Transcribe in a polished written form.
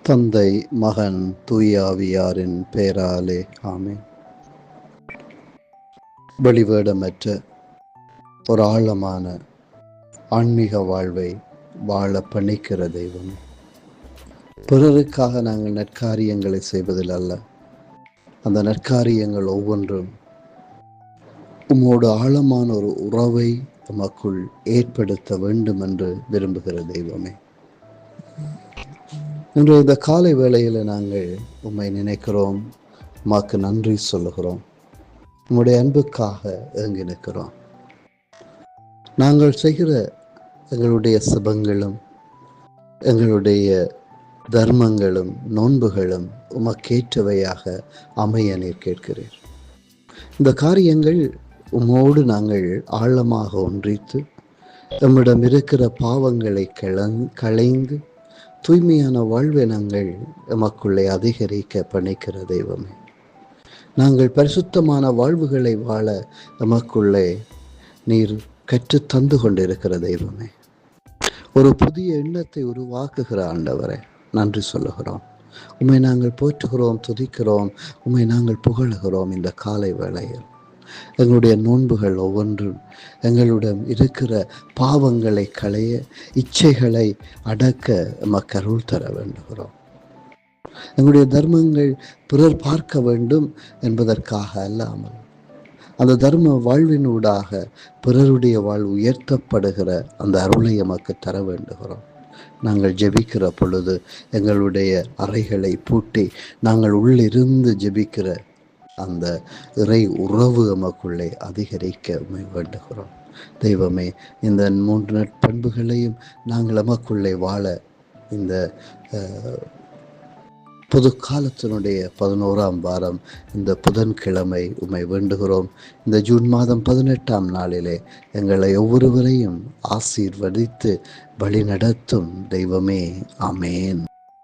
தந்தை, மகன், தூய ஆவியாரின் பெயராலே ஆமென். வெளிவேடமற்ற ஒரு ஆழமான ஆன்மீக வாழ்வை வாழ பணிக்கிற தெய்வம். பிறருக்காக நாங்கள் நற்காரியங்களை செய்வதில் அல்ல, அந்த நற்காரியங்கள் ஒவ்வொன்றும் உம்மோடு ஆழமான ஒரு உறவை நமக்குள் ஏற்படுத்த வேண்டும் என்று விரும்புகிற தெய்வமே. இன்று இந்த காலை வேளையில் நாங்கள் உம்மை நினைக்கிறோம், உமக்கு நன்றி சொல்லுகிறோம், உம்முடைய அன்புக்காக ஏங்கி நிற்கிறோம். நாங்கள் செய்கிற எங்களுடைய சுபங்களும் எங்களுடைய தர்மங்களும் நோன்புகளும் உமக்கேற்றவையாக அமைய நீர் கேட்கிறீர். இந்த காரியங்கள் உம்மோடு நாங்கள் ஆழமாக ஒன்றித்து நம்மிடம் இருக்கிற பாவங்களை களைந்து தூய்மையான வாழ்வை நாங்கள் எமக்குள்ளே அதிகரிக்க பணிக்கிற தெய்வமே. நாங்கள் பரிசுத்தமான வாழ்வுகளை வாழ எமக்குள்ளே நீர் கற்று தந்து கொண்டிருக்கிற தெய்வமே. ஒரு புதிய எண்ணத்தை உருவாக்குகிற ஆண்டவரே, நன்றி சொல்லுகிறோம். உம்மை நாங்கள் போற்றுகிறோம், துதிக்கிறோம், உம்மை நாங்கள் புகழுகிறோம். இந்த காலை வேளையில் எங்களுடைய நோன்புகள் ஒவ்வொன்றும் எங்களுடன் இருக்கிற பாவங்களை களைய, இச்சைகளை அடக்க எமக்கு அருள் தர வேண்டுகிறோம். எங்களுடைய தர்மங்கள் பிறர் பார்க்க வேண்டும் என்பதற்காக அல்லாமல், அந்த தர்ம வாழ்வினூடாக பிறருடைய வாழ்வு உயர்த்தப்படுகிற அந்த அருளை எமக்கு தர வேண்டுகிறோம். நாங்கள் ஜெபிக்கிற பொழுது எங்களுடைய அறைகளை பூட்டி நாங்கள் உள்ளிருந்து ஜெபிக்கிற அந்த இறை உறவு எமக்குள்ளே அதிகரிக்க வேண்டுகிறோம். தெய்வமே, இந்த 3 நற்பண்புகளையும் நாங்கள் எமக்குள்ளே வாழ இந்த பொது காலத்தினுடைய 11ஆம் வாரம் இந்த புதன்கிழமை உம்மை வேண்டுகிறோம். இந்த ஜூன் மாதம் 18ஆம் நாளிலே எங்களை ஒவ்வொருவரையும் ஆசீர்வதித்து வழி நடத்தும் தெய்வமே. ஆமேன்.